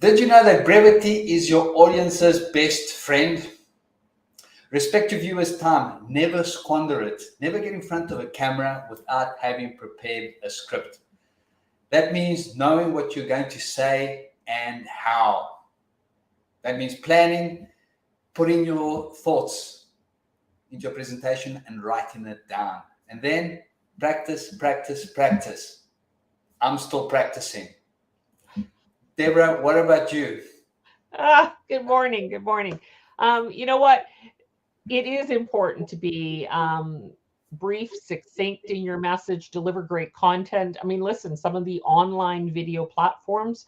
Did you know that brevity is your audience's best friend? Respect your viewers' time. Never squander it. Never get in front of a camera without having prepared a script. That means knowing what you're going to say and how. That means planning, putting your thoughts into your presentation and writing it down. And then practice, practice, practice. I'm still practicing. Deborah, what about you? Good morning. Good morning. You know what? It is important to be brief, succinct in your message, deliver great content. I mean, listen, some of the online video platforms,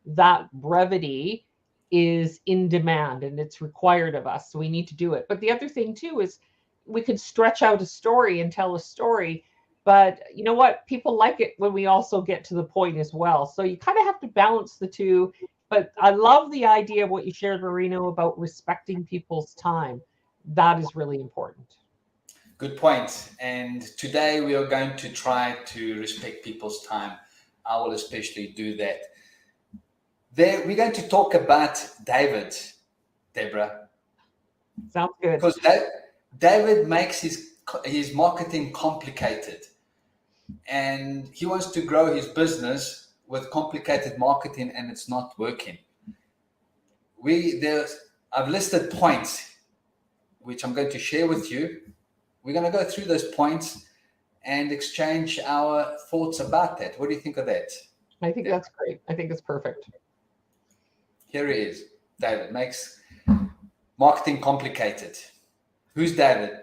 that brevity is in demand and it's required of us. So we need to do it. But the other thing too is we could stretch out a story and tell a story. But you know what? People like it when we also get to the point as well. So you kind of have to balance the two. But I love the idea of what you shared, Marino, about respecting people's time. That is really important. Good point. And today we are going to try to respect people's time. I will especially do that. There, we're going to talk about David, Deborah, Sounds good. because David makes his marketing complicated, and he wants to grow his business with complicated marketing, and it's not working. I've listed points which I'm going to share with you. We're going to go through those points and exchange our thoughts about that. What do you think of that? I think that's great. I think it's perfect. Here he is. David makes marketing complicated. Who's David?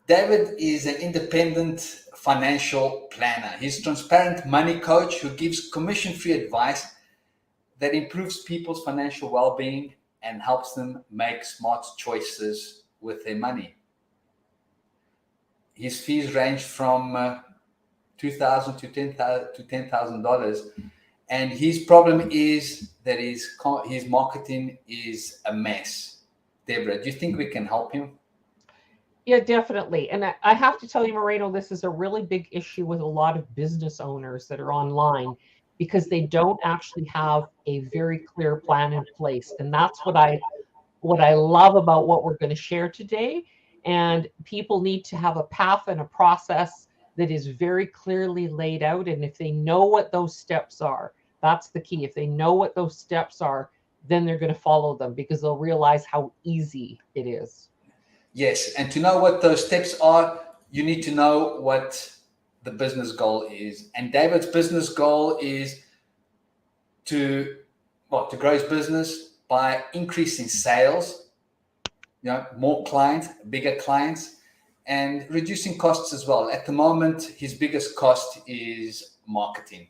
David is an independent financial planner. He's a transparent money coach who gives commission-free advice that improves people's financial well-being and helps them make smart choices with their money. His fees range from $2,000 to $10,000, and his problem is that his marketing is a mess. Deborah, do you think we can help him? Yeah, definitely. And I have to tell you, Moreno, this is a really big issue with a lot of business owners that are online because they don't actually have a very clear plan in place. And that's what I love about what we're going to share today. And people need to have a path and a process that is very clearly laid out. And if they know what those steps are, that's the key. If they know what those steps are, then they're going to follow them because they'll realize how easy it is. Yes, and to know what those steps are, you need to know what the business goal is. And David's business goal is to grow his business by increasing sales, more clients, bigger clients, and reducing costs as well. At the moment, his biggest cost is marketing.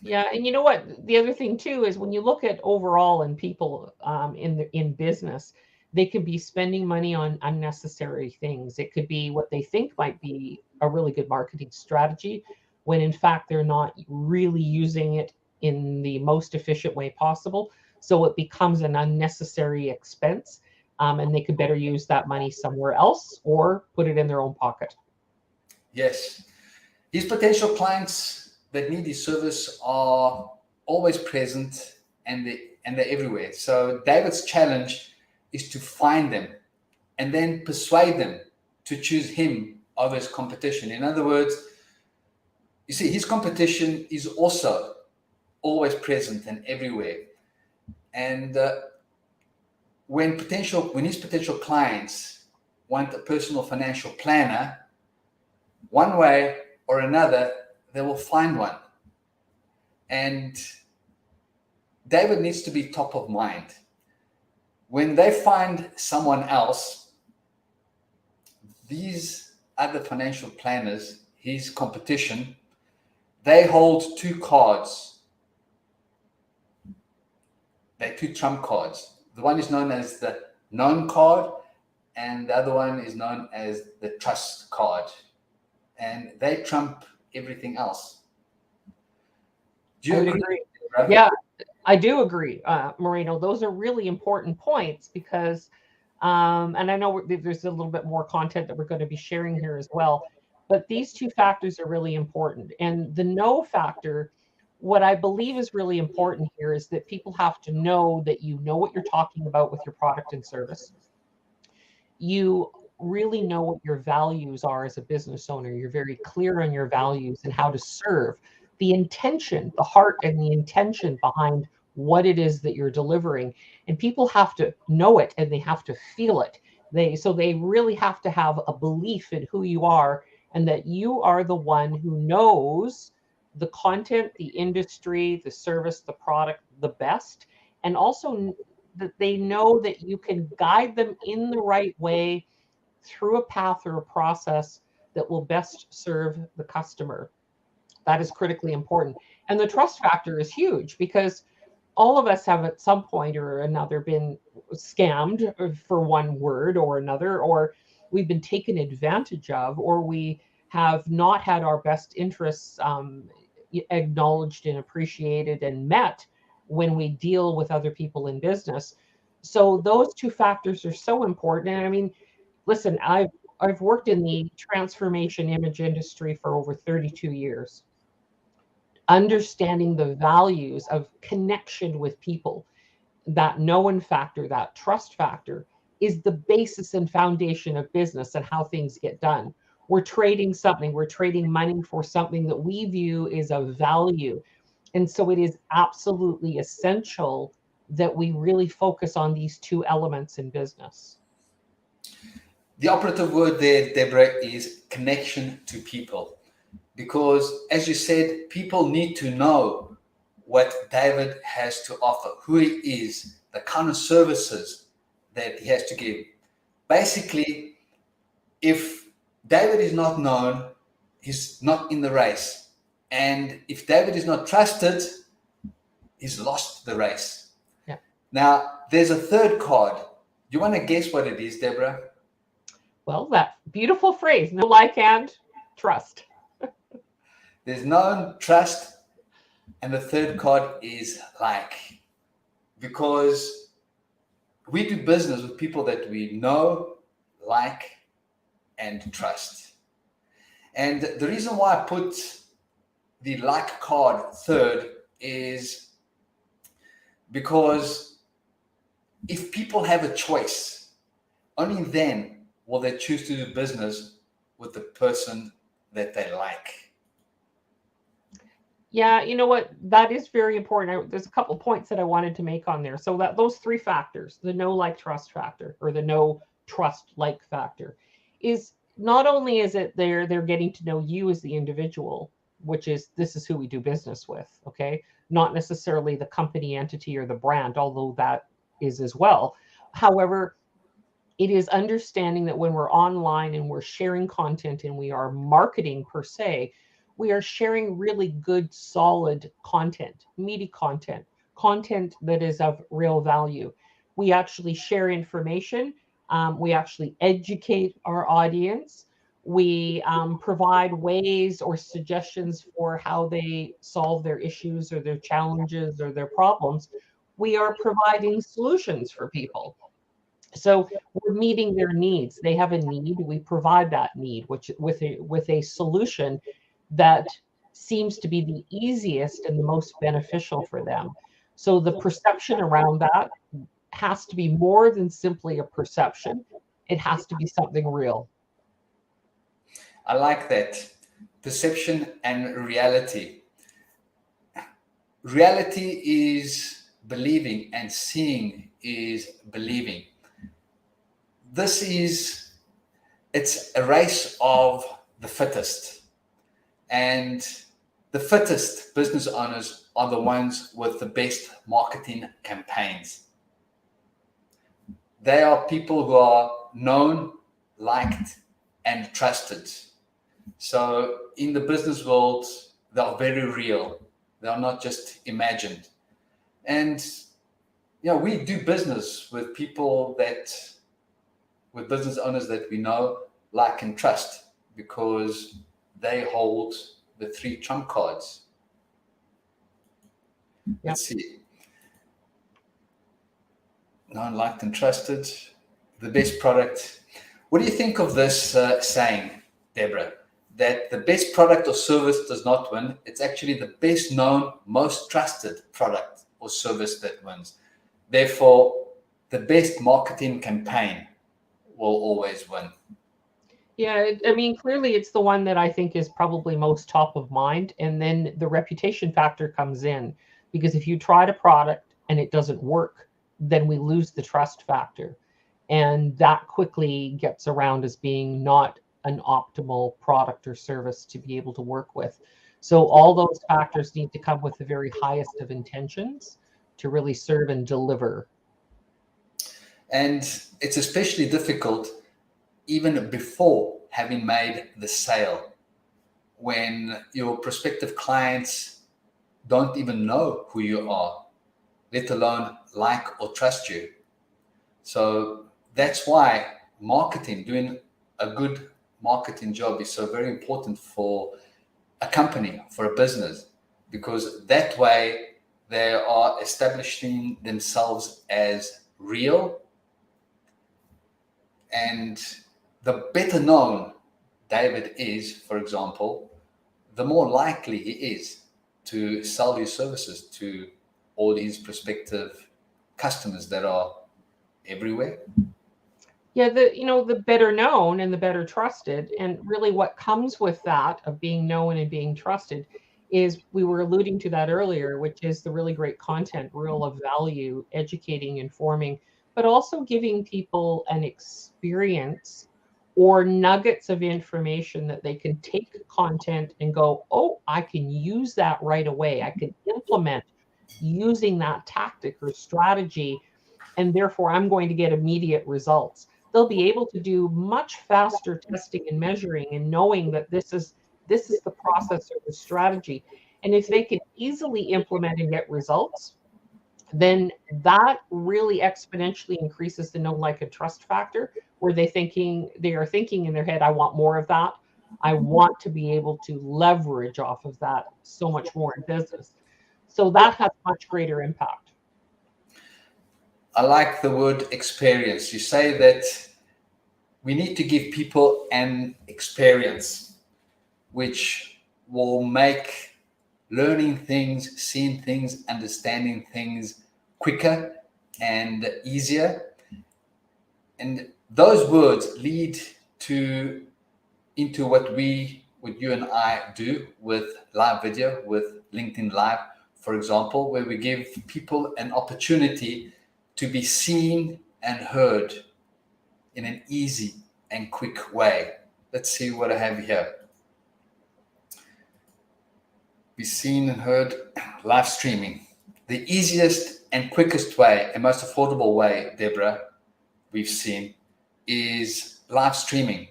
Yeah, and you know what? The other thing too is when you look at overall in people in business, they could be spending money on unnecessary things. It could be what they think might be a really good marketing strategy, when in fact they're not really using it in the most efficient way possible. So it becomes an unnecessary expense, and they could better use that money somewhere else or put it in their own pocket. Yes. His potential clients that need his service are always present, and they're everywhere. So David's challenge is to find them and then persuade them to choose him over his competition. In other words, you see, his competition is also always present and everywhere. And when his potential clients want a personal financial planner, one way or another, they will find one. And David needs to be top of mind. When they find someone else, these other financial planners, his competition, they hold two cards. They're two trump cards. The one is known as the known card, and the other one is known as the trust card. And they trump everything else. Do you agree? Yeah, I do agree, Marino. Those are really important points because, and I know there's a little bit more content that we're going to be sharing here as well, but these two factors are really important. And the no factor What I believe is really important here is that people have to know that you know what you're talking about with your product and service. You really know what your values are as a business owner. You're very clear on your values and how to serve. The intention, the heart and the intention behind what it is that you're delivering. And people have to know it and they have to feel it. They really have to have a belief in who you are and that you are the one who knows the content, the industry, the service, the product the best, and also that they know that you can guide them in the right way through a path or a process that will best serve the customer. That is critically important. And the trust factor is huge because all of us have at some point or another been scammed for one word or another, or we've been taken advantage of, or we have not had our best interests acknowledged and appreciated and met when we deal with other people in business. So those two factors are so important. And I mean, listen, I've worked in the transformation image industry for over 32 years. Understanding the values of connection with people, that known factor, that trust factor, is the basis and foundation of business and how things get done. We're trading something, we're trading money for something that we view is of value. And so it is absolutely essential that we really focus on these two elements in business. The operative word there, Deborah, is connection to people. Because as you said, people need to know what David has to offer, who he is, the kind of services that he has to give. Basically, if David is not known, he's not in the race. And if David is not trusted, he's lost the race. Yeah. Now, there's a third card. Do you want to guess what it is, Deborah? Well, that beautiful phrase, know, like, and trust. There's known, trust, and the third card is like. Because we do business with people that we know, like, and trust. And the reason why I put the like card third is because if people have a choice, only then will they choose to do business with the person that they like. Yeah, you know what? That is very important. There's a couple points that I wanted to make on there. So that those three factors, the know, like, trust factor, or the know, trust, like factor, is not only is it they're getting to know you as the individual, which is this is who we do business with, okay? Not necessarily the company entity or the brand, although that is as well. However, it is understanding that when we're online and we're sharing content and we are marketing per se, we are sharing really good, solid content, meaty content, content that is of real value. We actually share information. We actually educate our audience. We provide ways or suggestions for how they solve their issues or their challenges or their problems. We are providing solutions for people. So we're meeting their needs. They have a need. We provide that need, which with a solution that seems to be the easiest and the most beneficial for them. So the perception around that has to be more than simply a perception. It has to be something real. I like that. Perception and reality. Reality is believing and seeing is believing. It's a race of the fittest. And the fittest business owners are the ones with the best marketing campaigns. They are people who are known, liked, and trusted. So in the business world, they are very real. They are not just imagined. And we do business with with business owners that we know, like, and trust because they hold the three trump cards. Yep. Let's see. Known, liked, and trusted. The best product. What do you think of this saying, Deborah? that the best product or service does not win. It's actually the best known, most trusted product or service that wins. Therefore, the best marketing campaign will always win. Yeah, I mean, clearly it's the one that I think is probably most top of mind. And then the reputation factor comes in, because if you tried a product and it doesn't work, then we lose the trust factor. And that quickly gets around as being not an optimal product or service to be able to work with. So all those factors need to come with the very highest of intentions to really serve and deliver. And it's especially difficult even before having made the sale, when your prospective clients don't even know who you are, let alone like or trust you. So that's why marketing, doing a good marketing job, is so very important for a company, for a business, because that way they are establishing themselves as real. And the better known David is, for example, the more likely he is to sell his services to all his prospective customers that are everywhere. Yeah, the better known and the better trusted. And really what comes with that of being known and being trusted is, we were alluding to that earlier, which is the really great content, real of value, educating, informing, but also giving people an experience or nuggets of information that they can take content and go, oh, I can use that right away. I can implement using that tactic or strategy, and therefore I'm going to get immediate results. They'll be able to do much faster testing and measuring and knowing that this is the process or the strategy. And if they can easily implement and get results, then that really exponentially increases the know, like, and trust factor, where they are thinking in their head, I want more of that. I want to be able to leverage off of that so much more in business. So that has much greater impact. I like the word experience. You say that we need to give people an experience which will make learning things, seeing things, understanding things quicker and easier. And those words lead into what you and I do with live video, with LinkedIn Live, for example, where we give people an opportunity to be seen and heard in an easy and quick way. Let's see what I have here. Be seen and heard, live streaming. The easiest and quickest way and most affordable way, Deborah, we've seen, is live streaming.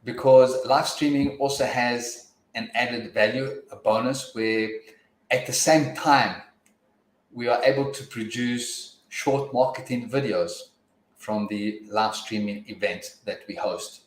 Because live streaming also has an added value, a bonus, where at the same time, we are able to produce short marketing videos from the live streaming event that we host.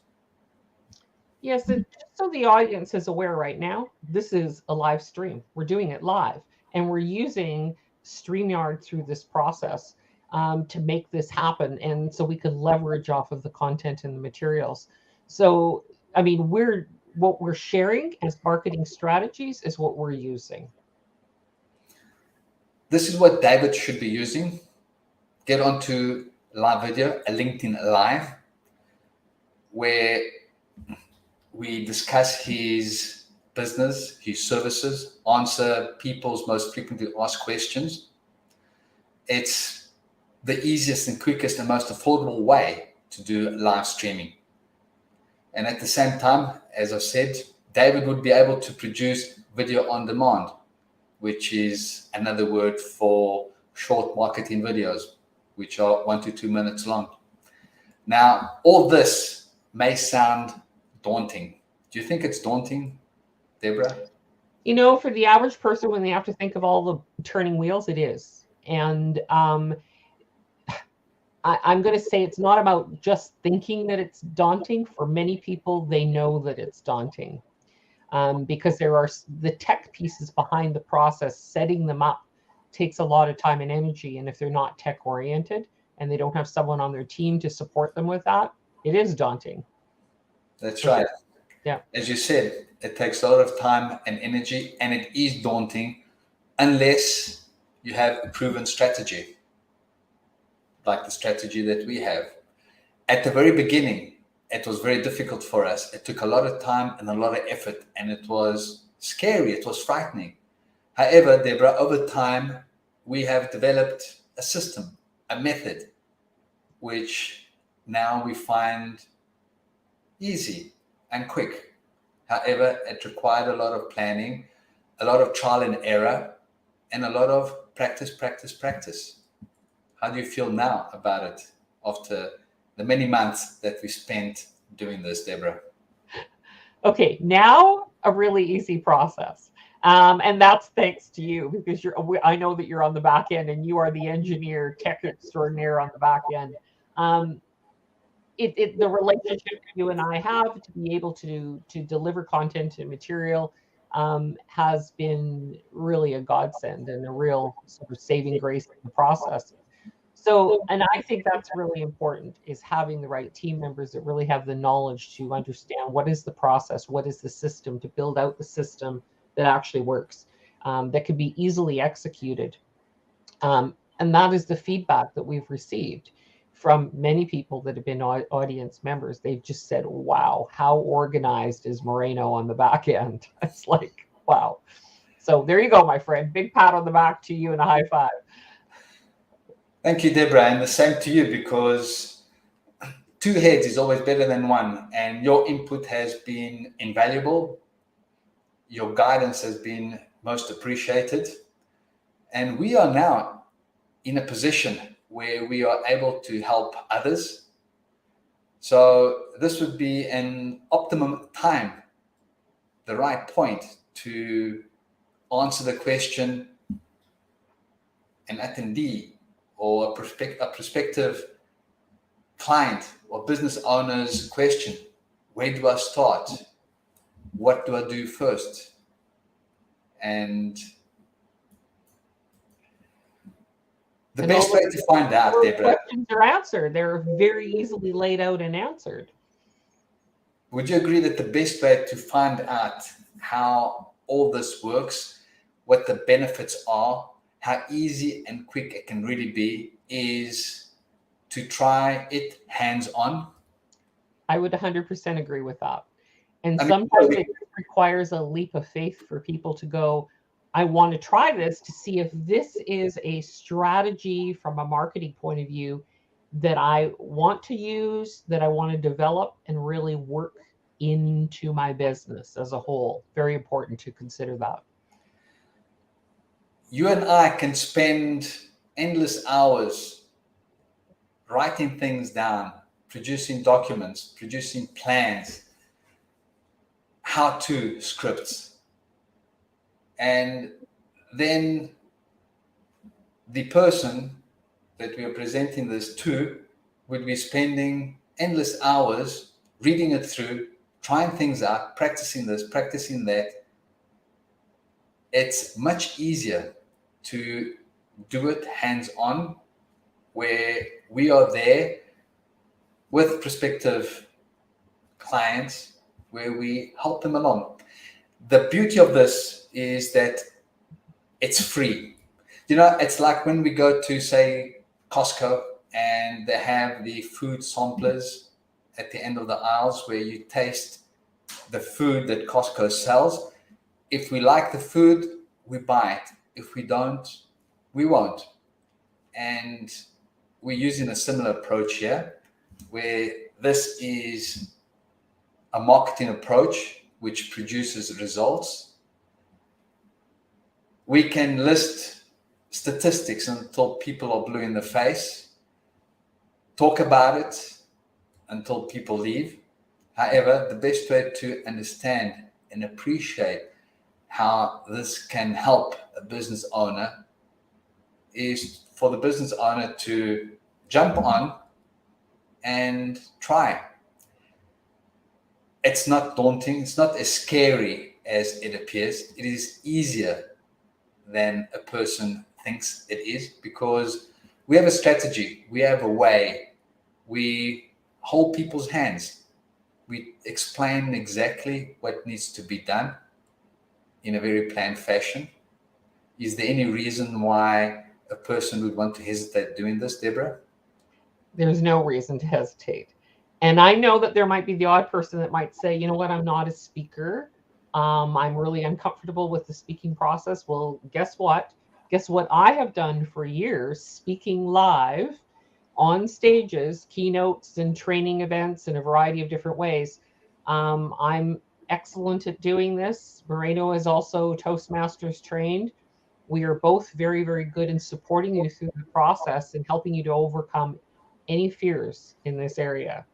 Yes, just so the audience is aware right now, this is a live stream. We're doing it live, and we're using StreamYard through this process to make this happen. And so we could leverage off of the content and the materials. So, I mean, what we're sharing as marketing strategies is what we're using. This is what David should be using. Get onto live video, a LinkedIn Live, where we discuss his business, his services, answer people's most frequently asked questions. It's the easiest and quickest and most affordable way to do live streaming. And at the same time, as I said, David would be able to produce video on demand, which is another word for short marketing videos, which are 1 to 2 minutes long. Now, all this may sound daunting. Do you think it's daunting, Deborah? You know, for the average person, when they have to think of all the turning wheels, it is. And I'm going to say it's not about just thinking that it's daunting. For many people, they know that it's daunting because there are the tech pieces behind the process. Setting them up takes a lot of time and energy. And if they're not tech oriented and they don't have someone on their team to support them with that, it is daunting. That's right. Yeah. As you said, it takes a lot of time and energy, and it is daunting unless you have a proven strategy, like the strategy that we have. At the very beginning, it was very difficult for us. It took a lot of time and a lot of effort, and it was scary. It was frightening. However, Deborah, over time, we have developed a system, a method, which now we find easy and quick. However, it required a lot of planning, a lot of trial and error, and a lot of practice, practice, practice. How do you feel now about it after the many months that we spent doing this, Deborah? Okay, now a really easy process. And that's thanks to you, because I know that you're on the back end and you are the engineer, tech extraordinaire on the back end. The relationship you and I have to be able to deliver content and material has been really a godsend and a real sort of saving grace in the process. So, and I think that's really important, is having the right team members that really have the knowledge to understand what is the process, what is the system, to build out the system that actually works, that can be easily executed. And that is the feedback that we've received from many people that have been audience members. They've just said, wow, how organized is Moreno on the back end? It's like, wow. So there you go, my friend. Big pat on the back to you and a high five. Thank you, Deborah, and the same to you, because two heads is always better than one, and your input has been invaluable. Your guidance has been most appreciated, and we are now in a position where we are able to help others. So this would be an optimum time, the right point to answer the question an attendee or a prospective client or business owner's question. Where do I start? What do I do first? And the best way to find out, Deborah. Questions are answered. They're very easily laid out and answered. Would you agree that the best way to find out how all this works, what the benefits are, how easy and quick it can really be, is to try it hands-on? I would 100% agree with that. And sometimes it requires a leap of faith for people to go, I want to try this to see if this is a strategy from a marketing point of view that I want to use, that I want to develop and really work into my business as a whole. Very important to consider that. You and I can spend endless hours writing things down, producing documents, producing plans, how-to scripts. And then the person that we are presenting this to would be spending endless hours reading it through, trying things out, practicing this, practicing that. It's much easier to do it hands-on, where we are there with prospective clients, where we help them along. The beauty of this is that it's free. You know, it's like when we go to, say, Costco, and they have the food samplers at the end of the aisles where you taste the food that Costco sells. If we like the food, we buy it. If we don't, we won't. And we're using a similar approach here, where this is a marketing approach which produces results. We can list statistics until people are blue in the face, talk about it until people leave. However, the best way to understand and appreciate how this can help a business owner is for the business owner to jump on and try. It's not daunting. It's not as scary as it appears. It is easier than a person thinks it is, because we have a strategy. We have a way. We hold people's hands. We explain exactly what needs to be done in a very planned fashion. Is there any reason why a person would want to hesitate doing this, Deborah? There's no reason to hesitate. And I know that there might be the odd person that might say, you know what, I'm not a speaker. I'm really uncomfortable with the speaking process. Well, guess what? Guess what I have done for years, speaking live on stages, keynotes and training events in a variety of different ways. I'm excellent at doing this. Moreno is also Toastmasters trained. We are both very, very good in supporting you through the process and helping you to overcome any fears in this area.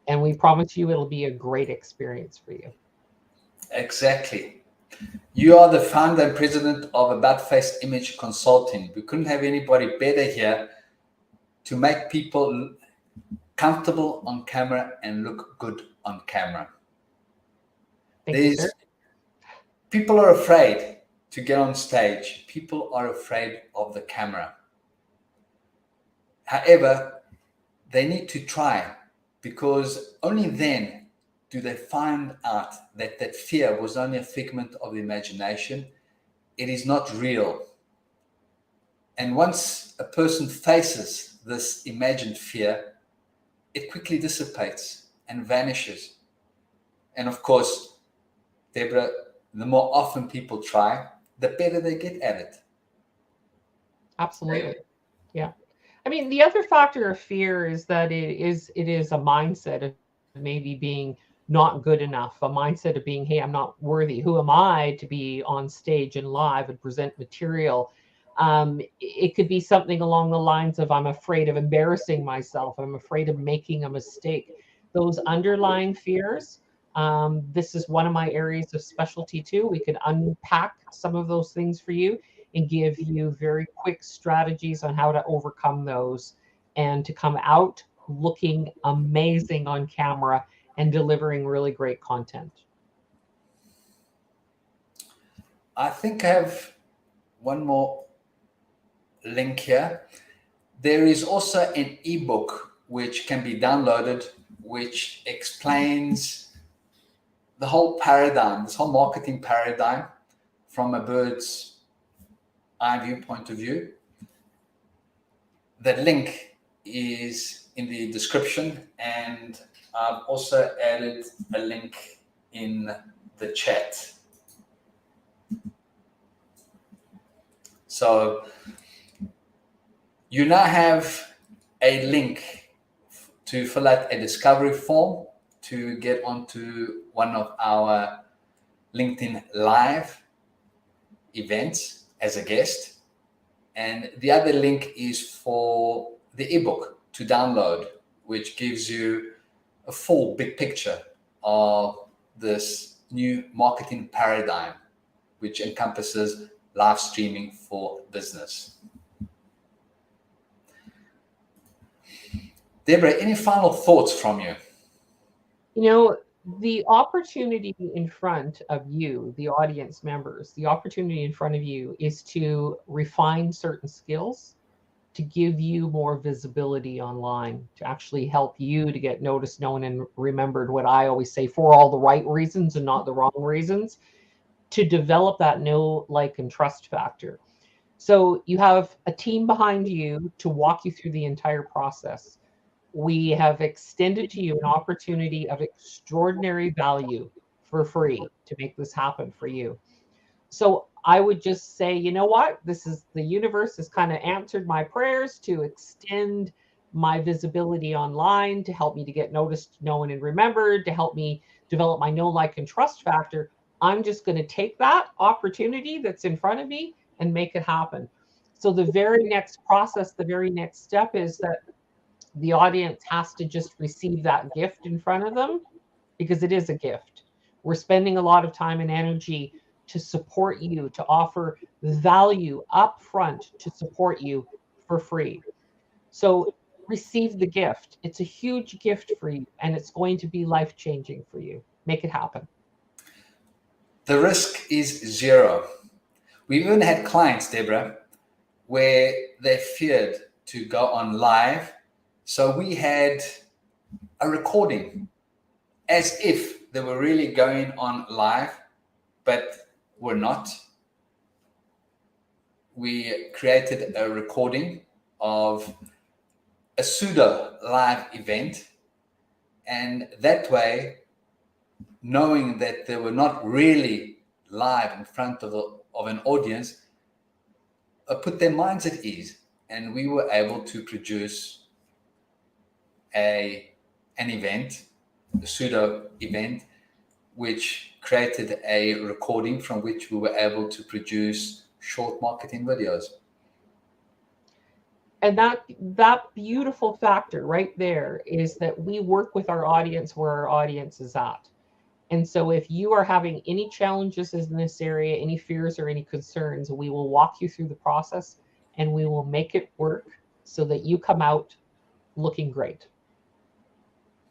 And we promise you it'll be a great experience for you. Exactly. You are the founder and president of About Face Image Consulting. We couldn't have anybody better here to make people comfortable on camera and look good on camera. Thank you, sir. People are afraid to get on stage. People are afraid of the camera. However, they need to try, because only then do they find out that that fear was only a figment of the imagination. It is not real. And once a person faces this imagined fear, it quickly dissipates and vanishes. And of course, Deborah, the more often people try, the better they get at it. Absolutely. Yeah. I mean, the other factor of fear is that it is a mindset of maybe being not good enough, a mindset of being, hey, I'm not worthy. Who am I to be on stage and live and present material? It could be something along the lines of, I'm afraid of embarrassing myself. I'm afraid of making a mistake. Those underlying fears. This is one of my areas of specialty too. We can unpack some of those things for you and give you very quick strategies on how to overcome those and to come out looking amazing on camera and delivering really great content. I think I have one more link here. There is also an ebook which can be downloaded, which explains the whole paradigm, this whole marketing paradigm from a bird's eye view point of view. The link is in the description, and I've also added a link in the chat. So you now have a link to fill out a discovery form to get onto one of our LinkedIn Live events as a guest. And the other link is for the ebook to download, which gives you a full big picture of this new marketing paradigm, which encompasses live streaming for business. Deborah, any final thoughts from you? You know, the opportunity in front of you, the audience members, the opportunity in front of you is to refine certain skills, to give you more visibility online, to actually help you to get noticed, known, and remembered. What I always say, for all the right reasons and not the wrong reasons, to develop that know, like, and trust factor. So you have a team behind you to walk you through the entire process. We have extended to you an opportunity of extraordinary value for free to make this happen for you. So I would just say, you know what? This is, the universe has kind of answered my prayers to extend my visibility online, to help me to get noticed, known, and remembered, to help me develop my know, like, and trust factor. I'm just going to take that opportunity that's in front of me and make it happen. So the very next process, the very next step is that the audience has to just receive that gift in front of them, because it is a gift. We're spending a lot of time and energy to support you, to offer value up front, to support you for free. So receive the gift. It's a huge gift for you, and it's going to be life-changing for you. Make it happen. The risk is zero. We've even had clients, Deborah, where they feared to go on live. So we had a recording as if they were really going on live, but were not. We created a recording of a pseudo live event, and that way, knowing that they were not really live in front of an audience, put their minds at ease, and we were able to produce an event, a pseudo event, which created a recording from which we were able to produce short marketing videos. And that beautiful factor right there is that we work with our audience where our audience is at. And so if you are having any challenges in this area, any fears or any concerns, we will walk you through the process and we will make it work so that you come out looking great.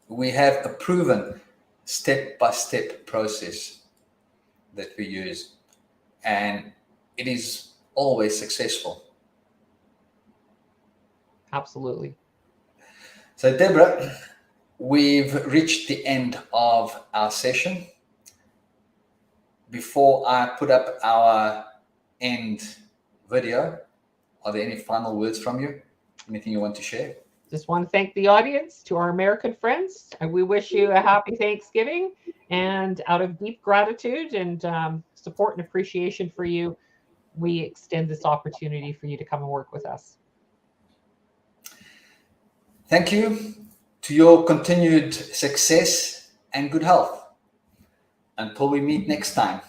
We have a proven step-by-step process that we use, and it is always successful. Absolutely. So, Deborah, we've reached the end of our session. Before I put up our end video, are there any final words from you? Anything you want to share? Just want to thank the audience, to our American friends. And we wish you a happy Thanksgiving. And out of deep gratitude and support and appreciation for you, we extend this opportunity for you to come and work with us. Thank you. To your continued success and good health. Until we meet next time.